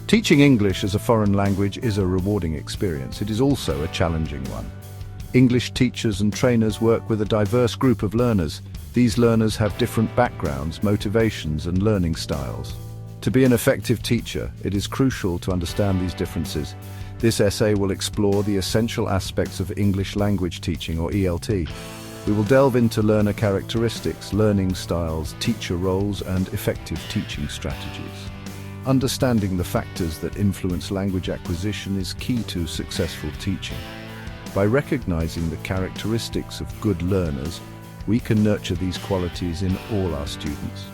Teaching English as a foreign language is a rewarding experience. It is also a challenging one. English teachers and trainers work with a diverse group of learners. These learners have different backgrounds, motivations, and learning styles. To be an effective teacher, it is crucial to understand these differences. This essay will explore the essential aspects of English language teaching, or ELT. We will delve into learner characteristics, learning styles, teacher roles, and effective teaching strategies. Understanding the factors that influence language acquisition is key to successful teaching. By recognizing the characteristics of good learners, we can nurture these qualities in all our students.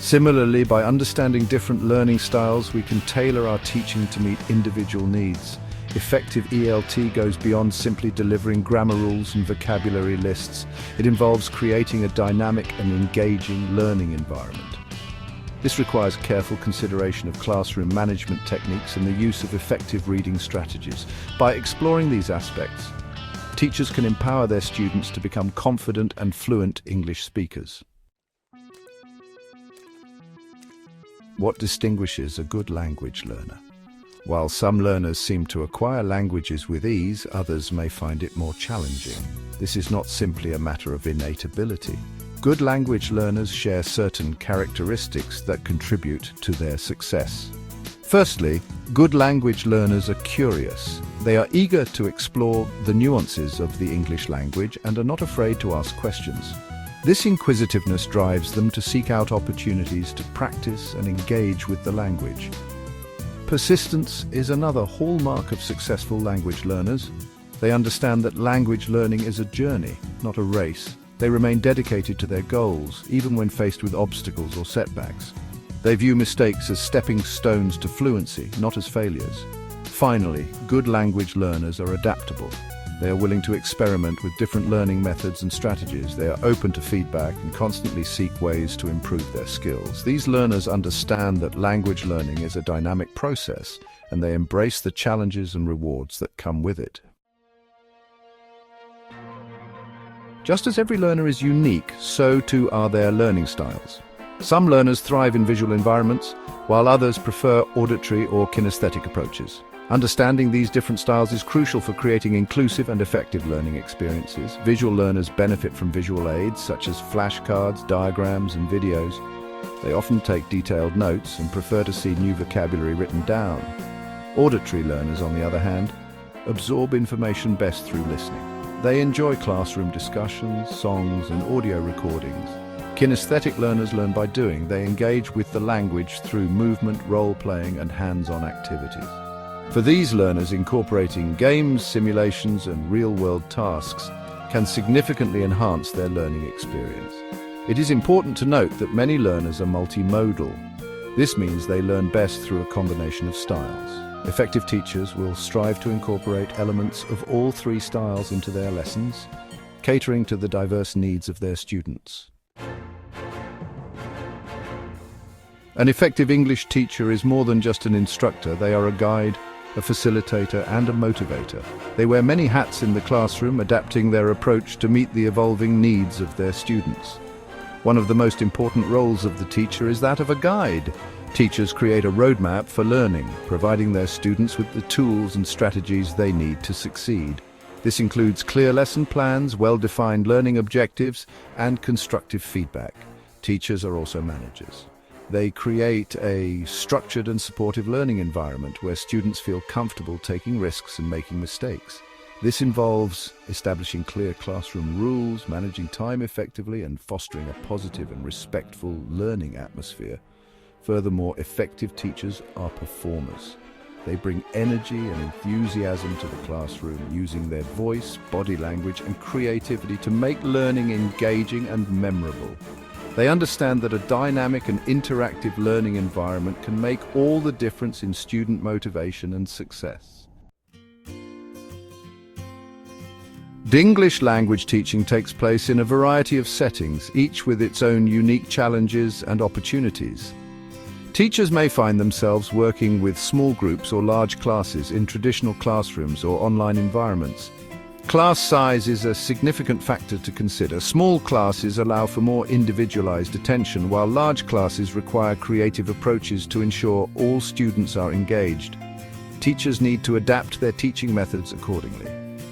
Similarly, by understanding different learning styles, we can tailor our teaching to meet individual needs. Effective ELT goes beyond simply delivering grammar rules and vocabulary lists. It involves creating a dynamic and engaging learning environment. This requires careful consideration of classroom management techniques and the use of effective reading strategies. By exploring these aspects, teachers can empower their students to become confident and fluent English speakers. What distinguishes a good language learner? While some learners seem to acquire languages with ease, others may find it more challenging. This is not simply a matter of innate ability. Good language learners share certain characteristics that contribute to their success. Firstly, good language learners are curious. They are eager to explore the nuances of the English language and are not afraid to ask questions. This inquisitiveness drives them to seek out opportunities to practice and engage with the language. Persistence is another hallmark of successful language learners. They understand that language learning is a journey, not a race. They remain dedicated to their goals, even when faced with obstacles or setbacks. They view mistakes as stepping stones to fluency, not as failures. Finally, good language learners are adaptable. They are willing to experiment with different learning methods and strategies. They are open to feedback and constantly seek ways to improve their skills. These learners understand that language learning is a dynamic process, and they embrace the challenges and rewards that come with it. Just as every learner is unique, so too are their learning styles. Some learners thrive in visual environments, while others prefer auditory or kinesthetic approaches. Understanding these different styles is crucial for creating inclusive and effective learning experiences. Visual learners benefit from visual aids such as flashcards, diagrams, and videos. They often take detailed notes and prefer to see new vocabulary written down. Auditory learners, on the other hand, absorb information best through listening. They enjoy classroom discussions, songs, and audio recordings. Kinesthetic learners learn by doing. They engage with the language through movement, role-playing, and hands-on activities. For these learners, incorporating games, simulations, and real-world tasks can significantly enhance their learning experience. It is important to note that many learners are multimodal. This means they learn best through a combination of styles. Effective teachers will strive to incorporate elements of all three styles into their lessons, catering to the diverse needs of their students. An effective English teacher is more than just an instructor. They are a guide, a facilitator, and a motivator. They wear many hats in the classroom, adapting their approach to meet the evolving needs of their students. One of the most important roles of the teacher is that of a guide. Teachers create a roadmap for learning, providing their students with the tools and strategies they need to succeed. This includes clear lesson plans, well-defined learning objectives, and constructive feedback. Teachers are also managers. They create a structured and supportive learning environment where students feel comfortable taking risks and making mistakes. This involves establishing clear classroom rules, managing time effectively, and fostering a positive and respectful learning atmosphere. Furthermore, effective teachers are performers. They bring energy and enthusiasm to the classroom, using their voice, body language, and creativity to make learning engaging and memorable. They understand that a dynamic and interactive learning environment can make all the difference in student motivation and success. English language teaching takes place in a variety of settings, each with its own unique challenges and opportunities. Teachers may find themselves working with small groups or large classes in traditional classrooms or online environments. Class size is a significant factor to consider. Small classes allow for more individualized attention, while large classes require creative approaches to ensure all students are engaged. Teachers need to adapt their teaching methods accordingly,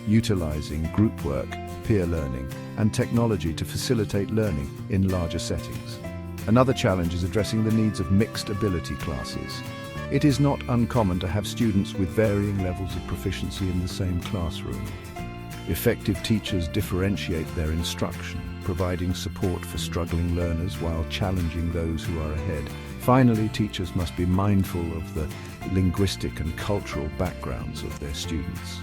utilizing group work, peer learning, and technology to facilitate learning in larger settings. Another challenge is addressing the needs of mixed ability classes. It is not uncommon to have students with varying levels of proficiency in the same classroom. Effective teachers differentiate their instruction, providing support for struggling learners while challenging those who are ahead. Finally, teachers must be mindful of the linguistic and cultural backgrounds of their students.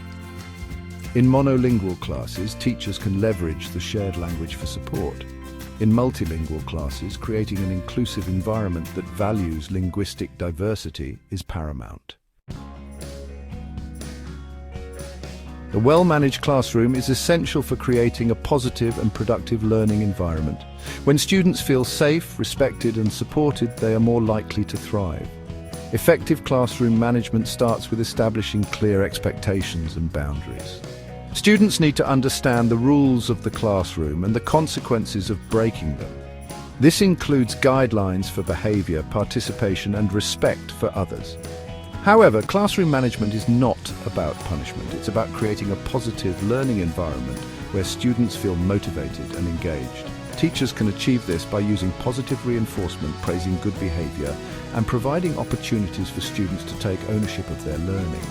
In monolingual classes, teachers can leverage the shared language for support. In multilingual classes, creating an inclusive environment that values linguistic diversity is paramount. A well-managed classroom is essential for creating a positive and productive learning environment. When students feel safe, respected, and supported, they are more likely to thrive. Effective classroom management starts with establishing clear expectations and boundaries. Students need to understand the rules of the classroom and the consequences of breaking them. This includes guidelines for behavior, participation, and respect for others. However, classroom management is not about punishment. It's about creating a positive learning environment where students feel motivated and engaged. Teachers can achieve this by using positive reinforcement, praising good behavior, and providing opportunities for students to take ownership of their learning.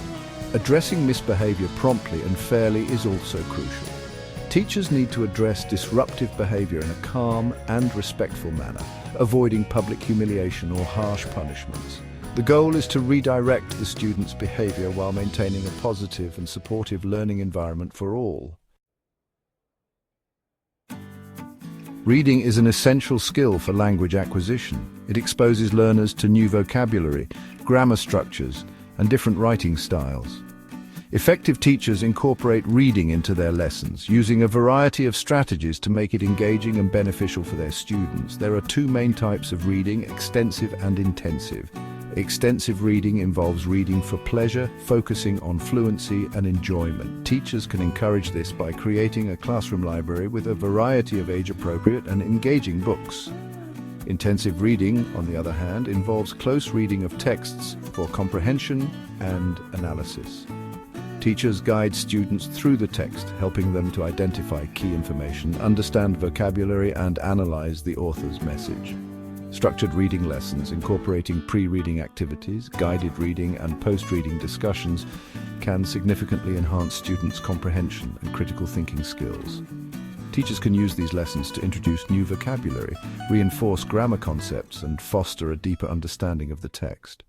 Addressing misbehavior promptly and fairly is also crucial. Teachers need to address disruptive behavior in a calm and respectful manner, avoiding public humiliation or harsh punishments. The goal is to redirect the student's behavior while maintaining a positive and supportive learning environment for all. Reading is an essential skill for language acquisition. It exposes learners to new vocabulary, grammar structures, and different writing styles. Effective teachers incorporate reading into their lessons, using a variety of strategies to make it engaging and beneficial for their students. There are two main types of reading: extensive and intensive. Extensive reading involves reading for pleasure, focusing on fluency and enjoyment. Teachers can encourage this by creating a classroom library with a variety of age-appropriate and engaging books. Intensive reading, on the other hand, involves close reading of texts for comprehension and analysis. Teachers guide students through the text, helping them to identify key information, understand vocabulary, and analyze the author's message. Structured reading lessons incorporating pre-reading activities, guided reading, and post-reading discussions can significantly enhance students' comprehension and critical thinking skills. Teachers can use these lessons to introduce new vocabulary, reinforce grammar concepts, and foster a deeper understanding of the text.